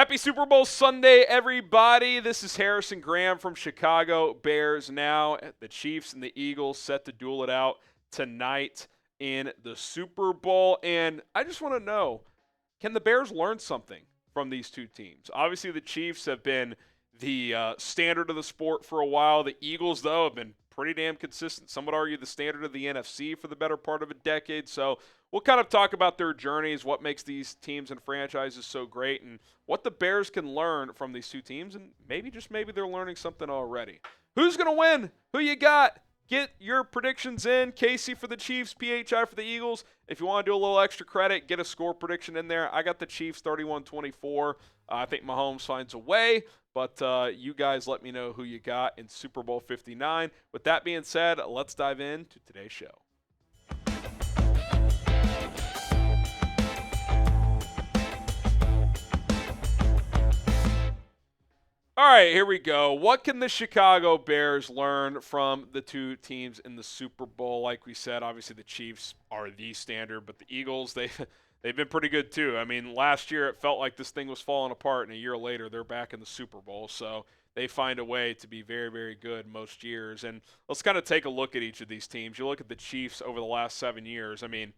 Happy Super Bowl Sunday, everybody. This is Harrison Graham from Chicago Bears Now. The Chiefs and the Eagles set to duel it out tonight in the Super Bowl. And I just want to know, can the Bears learn something from these two teams? Obviously, the Chiefs have been the standard of the sport for a while. The Eagles, though, have been pretty damn consistent. Some would argue the standard of the NFC for the better part of a decade. So we'll kind of talk about their journeys, what makes these teams and franchises so great, and what the Bears can learn from these two teams. And maybe, just maybe, they're learning something already. Who's going to win? Who you got? Get your predictions in. Casey for the Chiefs, PHI for the Eagles. If you want to do a little extra credit, get a score prediction in there. I got the Chiefs 31-24. I think Mahomes finds a way, but you guys let me know who you got in Super Bowl 59. With that being said, let's dive into today's show. All right, here we go. What can the Chicago Bears learn from the two teams in the Super Bowl? Like we said, obviously the Chiefs are the standard, but the Eagles, they've been pretty good too. I mean, last year it felt like this thing was falling apart, and a year later they're back in the Super Bowl. So they find a way to be very, very good most years. And let's kind of take a look at each of these teams. You look at the Chiefs over the last 7 years. I mean,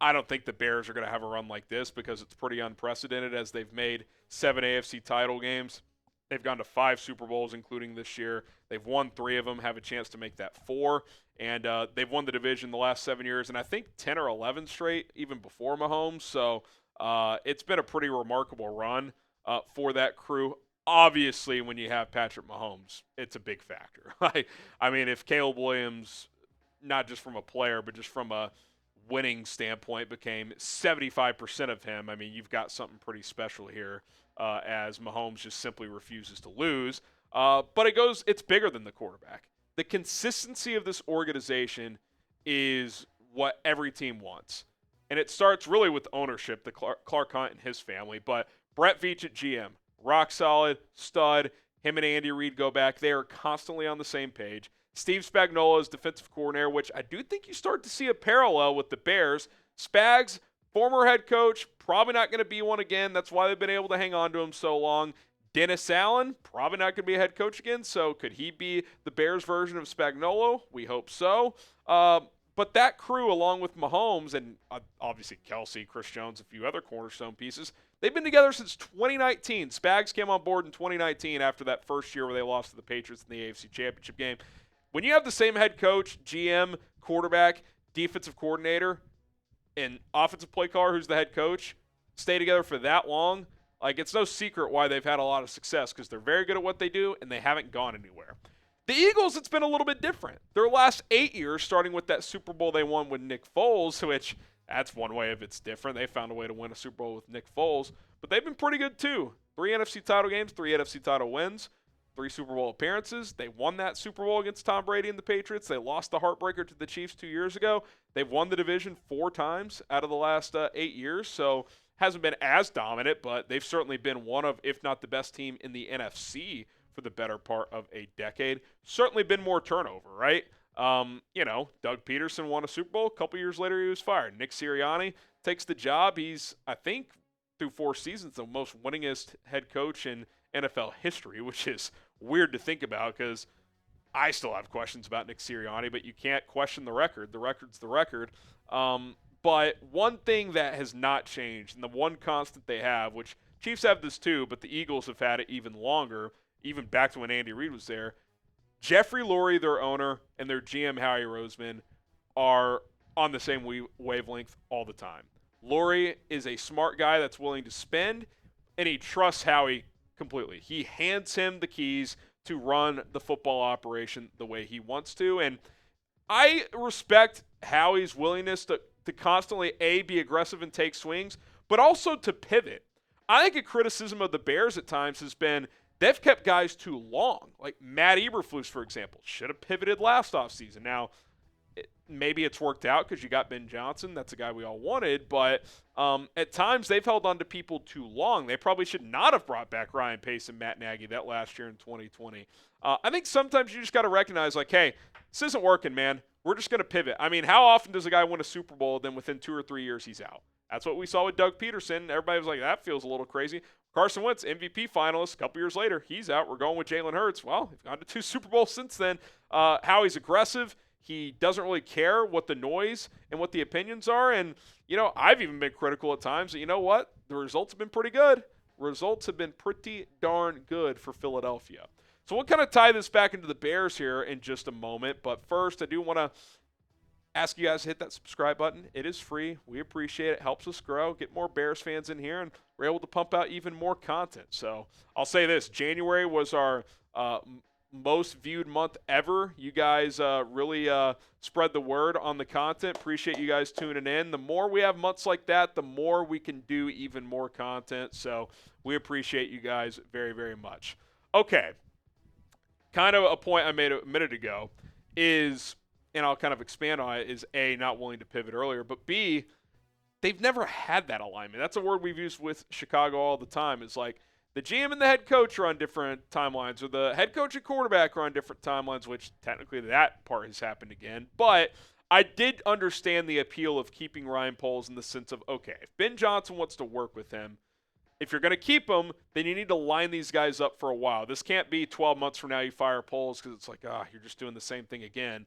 I don't think the Bears are going to have a run like this because it's pretty unprecedented, as they've made 7 AFC title games. They've gone to 5 Super Bowls, including this year. They've won 3 of them, have a chance to make that 4. And they've won the division the last 7 years, and I think 10 or 11 straight, even before Mahomes. So it's been a pretty remarkable run for that crew. Obviously, when you have Patrick Mahomes, it's a big factor. I mean, if Caleb Williams, not just from a player, but just from a winning standpoint, became 75% of him, I mean, you've got something pretty special here. As Mahomes just simply refuses to lose. But it's bigger than the quarterback. The consistency of this organization is what every team wants. And it starts really with ownership, the Clark Hunt and his family. But Brett Veach at GM, rock solid, stud. Him and Andy Reid go back. They are constantly on the same page. Steve Spagnuolo is defensive coordinator, which I do think you start to see a parallel with the Bears. Spags, former head coach, probably not going to be one again. That's why they've been able to hang on to him so long. Dennis Allen, probably not going to be a head coach again, so could he be the Bears version of Spagnuolo? We hope so. But that crew, along with Mahomes and obviously Kelsey, Chris Jones, a few other cornerstone pieces, they've been together since 2019. Spags came on board in 2019 after that first year where they lost to the Patriots in the AFC Championship game. When you have the same head coach, GM, quarterback, defensive coordinator, and offensive play caller who's the head coach stay together for that long, like, it's no secret why they've had a lot of success, because they're very good at what they do and they haven't gone anywhere. The Eagles, it's been a little bit different. Their last 8 years, starting with that Super Bowl they won with Nick Foles, which that's one way of it's different. They found a way to win a Super Bowl with Nick Foles, but they've been pretty good too. 3 NFC title games, 3 NFC title wins, 3 Super Bowl appearances. They won that Super Bowl against Tom Brady and the Patriots. They lost the heartbreaker to the Chiefs 2 years ago. They've won the division 4 times out of the last 8 years, so hasn't been as dominant, but they've certainly been one of, if not the best team in the NFC for the better part of a decade. Certainly been more turnover, right? Doug Peterson won a Super Bowl. A couple years later, he was fired. Nick Sirianni takes the job. He's, I think, through 4 seasons, the most winningest head coach in NFL history, which is weird to think about because I still have questions about Nick Sirianni, but you can't question the record. The record's the record. But one thing that has not changed, and the one constant they have, which Chiefs have this too, but the Eagles have had it even longer, even back to when Andy Reid was there, Jeffrey Lurie, their owner, and their GM, Howie Roseman, are on the same wavelength all the time. Lurie is a smart guy that's willing to spend, and he trusts Howie completely. He hands him the keys to run the football operation the way he wants to, and I respect Howie's willingness to constantly, be aggressive and take swings, but also to pivot. I think a criticism of the Bears at times has been they've kept guys too long. Like Matt Eberflus, for example, should have pivoted last offseason. Now, maybe it's worked out because you got Ben Johnson. That's a guy we all wanted. But at times they've held on to people too long. They probably should not have brought back Ryan Pace and Matt Nagy that last year in 2020. I think sometimes you just got to recognize, like, hey, this isn't working, man. We're just going to pivot. I mean, how often does a guy win a Super Bowl, then within 2 or 3 years he's out? That's what we saw with Doug Peterson. Everybody was like, that feels a little crazy. Carson Wentz, MVP finalist, a couple years later, he's out. We're going with Jalen Hurts. Well, we've gone to 2 Super Bowls since then. Howie's aggressive. He doesn't really care what the noise and what the opinions are. And, I've even been critical at times. You know what? The results have been pretty good. Results have been pretty darn good for Philadelphia. So we'll kind of tie this back into the Bears here in just a moment. But first, I do want to ask you guys to hit that subscribe button. It is free. We appreciate it. Helps us grow, get more Bears fans in here, and we're able to pump out even more content. So I'll say this. January was our most viewed month ever. You guys really spread the word on the content. Appreciate you guys tuning in. The more we have months like that, the more we can do even more content. So we appreciate you guys very, very much. Okay. Kind of a point I made a minute ago is, and I'll kind of expand on it, is A, not willing to pivot earlier, but B, they've never had that alignment. That's a word we've used with Chicago all the time. It's like the GM and the head coach are on different timelines, or the head coach and quarterback are on different timelines, which technically that part has happened again. But I did understand the appeal of keeping Ryan Poles in the sense of, okay, if Ben Johnson wants to work with him, if you're going to keep them, then you need to line these guys up for a while. This can't be 12 months from now you fire Poles because it's like, you're just doing the same thing again.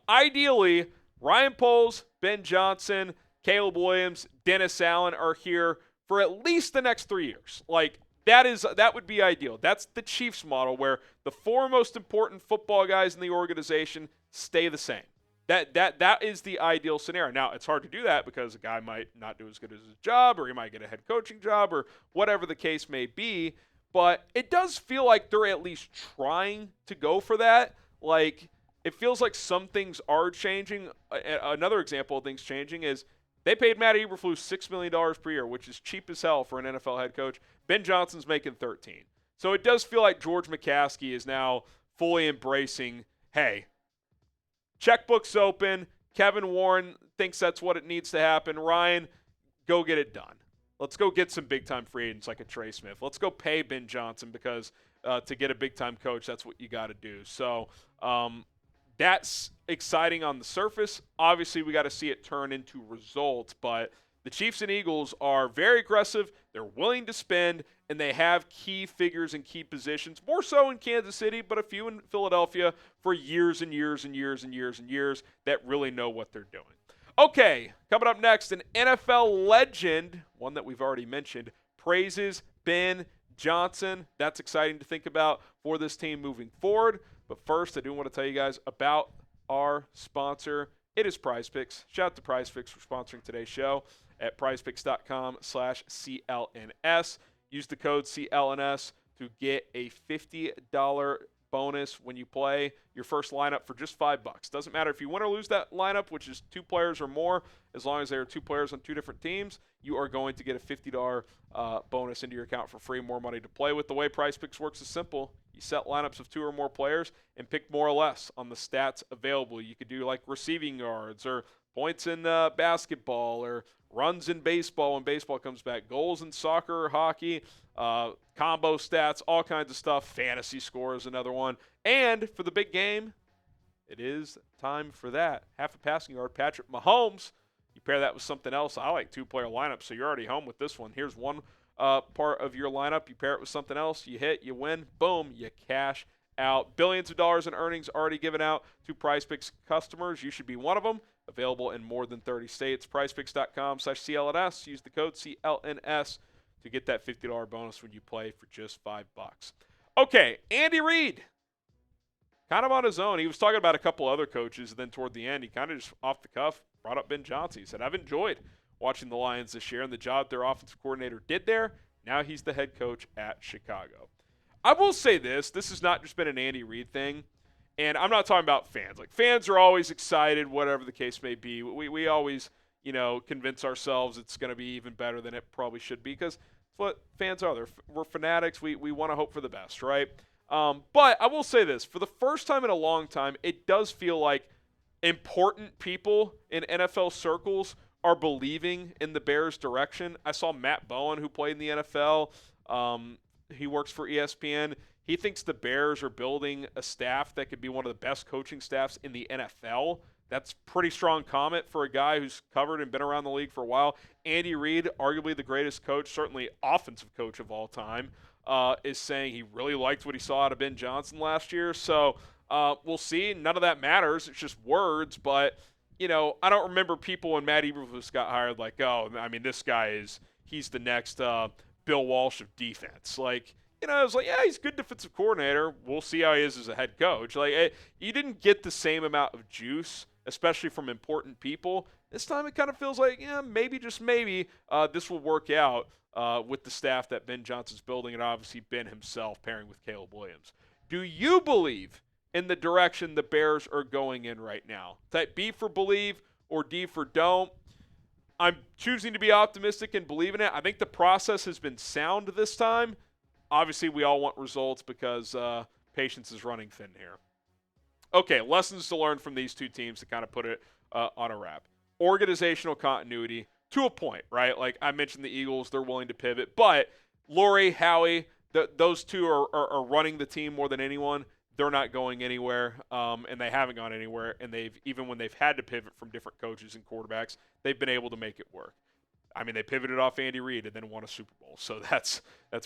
Ideally, Ryan Poles, Ben Johnson, Caleb Williams, Dennis Allen are here for at least the next 3 years. Like, that would be ideal. That's the Chiefs model where the 4 most important football guys in the organization stay the same. That is the ideal scenario. Now, it's hard to do that because a guy might not do as good as his job, or he might get a head coaching job, or whatever the case may be. But it does feel like they're at least trying to go for that. Like, it feels like some things are changing. Another example of things changing is they paid Matt Eberflus $6 million per year, which is cheap as hell for an NFL head coach. Ben Johnson's making $13 million. So it does feel like George McCaskey is now fully embracing, hey, checkbook's open. Kevin Warren thinks that's what it needs to happen. Ryan, go get it done. Let's go get some big-time free agents like a Trey Smith. Let's go pay Ben Johnson because to get a big-time coach, that's what you got to do. So that's exciting on the surface. Obviously, we got to see it turn into results, but the Chiefs and Eagles are very aggressive. They're willing to spend, and they have key figures and key positions, more so in Kansas City, but a few in Philadelphia for years and years and years and years and years that really know what they're doing. Okay, coming up next, an NFL legend, one that we've already mentioned, praises Ben Johnson. That's exciting to think about for this team moving forward. But first, I do want to tell you guys about our sponsor. It is PrizePicks. Shout out to PrizePicks for sponsoring today's show at prizepicks.com/CLNS. Use the code CLNS to get a $50 bonus when you play your first lineup for just $5. Doesn't matter if you win or lose that lineup, which is 2 players or more, as long as there are 2 players on 2 different teams, you are going to get a $50 bonus into your account for free, more money to play with. The way PrizePicks works is simple. You set lineups of 2 or more players and pick more or less on the stats available. You could do like receiving yards or points in basketball or runs in baseball when baseball comes back, goals in soccer or hockey, combo stats, all kinds of stuff. Fantasy score is another one. And for the big game, it is time for that. Half a passing yard, Patrick Mahomes. You pair that with something else. I like 2-player lineups, so you're already home with this one. Here's one part of your lineup. You pair it with something else. You hit, you win, boom, you cash out. Billions of dollars in earnings already given out to PrizePicks customers. You should be one of them. Available in more than 30 states. PrizePicks.com/CLNS. Use the code CLNS to get that $50 bonus when you play for just $5. Okay, Andy Reid. Kind of on his own. He was talking about a couple other coaches, and then toward the end, he kind of just off the cuff brought up Ben Johnson. He said, I've enjoyed watching the Lions this year and the job their offensive coordinator did there. Now he's the head coach at Chicago. I will say this. This has not just been an Andy Reid thing. And I'm not talking about fans. Like, fans are always excited, whatever the case may be. We always, convince ourselves it's going to be even better than it probably should be because it's what fans are. We're fanatics. We want to hope for the best, right? But I will say this. For the first time in a long time, it does feel like important people in NFL circles are believing in the Bears' direction. I saw Matt Bowen, who played in the NFL. He works for ESPN. He thinks the Bears are building a staff that could be one of the best coaching staffs in the NFL. That's pretty strong comment for a guy who's covered and been around the league for a while. Andy Reid, arguably the greatest coach, certainly offensive coach of all time, is saying he really liked what he saw out of Ben Johnson last year. So we'll see. None of that matters. It's just words. But, I don't remember people when Matt Eberflus got hired like, oh, I mean, this guy he's the next Bill Walsh of defense. Like, I was like, yeah, he's a good defensive coordinator. We'll see how he is as a head coach. Like, you didn't get the same amount of juice, especially from important people. This time it kind of feels like, yeah, maybe, just maybe, this will work out with the staff that Ben Johnson's building, and obviously Ben himself pairing with Caleb Williams. Do you believe in the direction the Bears are going in right now? Type B for believe or D for don't. I'm choosing to be optimistic and believe in it. I think the process has been sound this time. Obviously, we all want results because patience is running thin here. Okay, lessons to learn from these two teams to kind of put it on a wrap. Organizational continuity to a point, right? Like I mentioned the Eagles, they're willing to pivot. But Lurie, Howie, those two are running the team more than anyone. They're not going anywhere, and they haven't gone anywhere. And even when they've had to pivot from different coaches and quarterbacks, they've been able to make it work. I mean, they pivoted off Andy Reid and then won a Super Bowl. So that's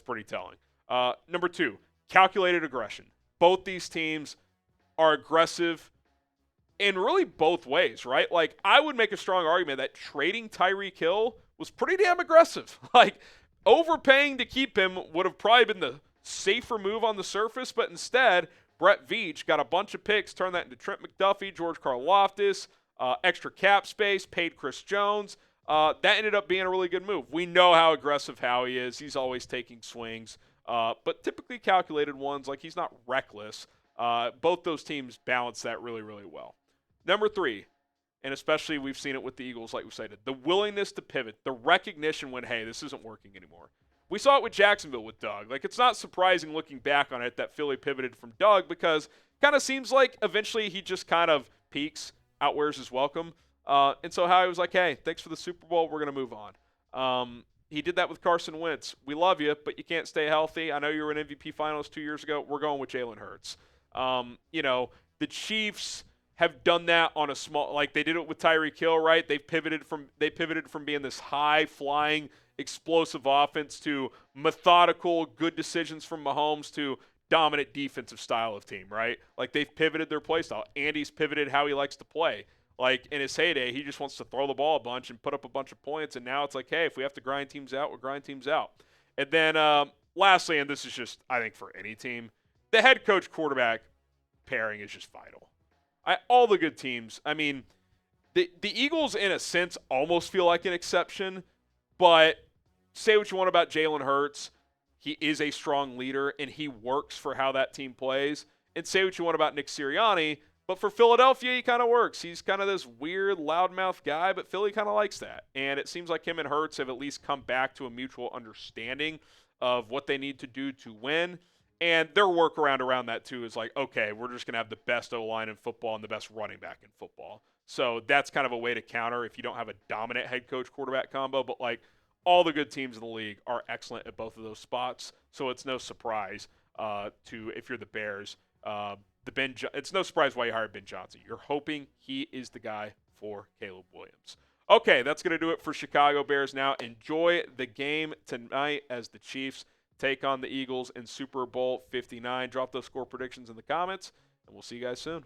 pretty telling. Number 2, calculated aggression. Both these teams are aggressive in really both ways, right? Like, I would make a strong argument that trading Tyreek Hill was pretty damn aggressive. Like, overpaying to keep him would have probably been the safer move on the surface, but instead, Brett Veach got a bunch of picks, turned that into Trent McDuffie, George Karlaftis, extra cap space, paid Chris Jones. That ended up being a really good move. We know how aggressive Howie is. He's always taking swings, but typically calculated ones. Like, he's not reckless. Both those teams balance that really, really well. Number 3, and especially we've seen it with the Eagles, like we said, the willingness to pivot, the recognition when, hey, this isn't working anymore. We saw it with Jacksonville with Doug. Like, it's not surprising looking back on it that Philly pivoted from Doug because it kind of seems like eventually he just kind of peaks, outwears his welcome. And so Howie was like, hey, thanks for the Super Bowl. We're going to move on. He did that with Carson Wentz. We love you, but you can't stay healthy. I know you were an MVP finalist 2 years ago. We're going with Jalen Hurts. The Chiefs have done that on a small, like they did it with Tyreek Hill, right? They pivoted from being this high-flying, explosive offense to methodical, good decisions from Mahomes to dominant defensive style of team, right? Like they've pivoted their play style. Andy's pivoted how he likes to play. Like in his heyday, he just wants to throw the ball a bunch and put up a bunch of points. And now it's like, hey, if we have to grind teams out, we'll grind teams out. And then lastly, and this is just, I think, for any team, the head coach quarterback pairing is just vital. All the good teams, I mean, the Eagles, in a sense, almost feel like an exception. But say what you want about Jalen Hurts. He is a strong leader, and he works for how that team plays. And say what you want about Nick Sirianni, but for Philadelphia, he kind of works. He's kind of this weird, loudmouth guy, but Philly kind of likes that. And it seems like him and Hurts have at least come back to a mutual understanding of what they need to do to win. And their workaround around that, too, is like, okay, we're just going to have the best O-line in football and the best running back in football. So that's kind of a way to counter if you don't have a dominant head coach-quarterback combo. But, like, all the good teams in the league are excellent at both of those spots. So it's no surprise if you're the Bears. It's no surprise why you hired Ben Johnson. You're hoping he is the guy for Caleb Williams. Okay, that's going to do it for Chicago Bears now. Enjoy the game tonight as the Chiefs take on the Eagles in Super Bowl 59. Drop those score predictions in the comments, and we'll see you guys soon.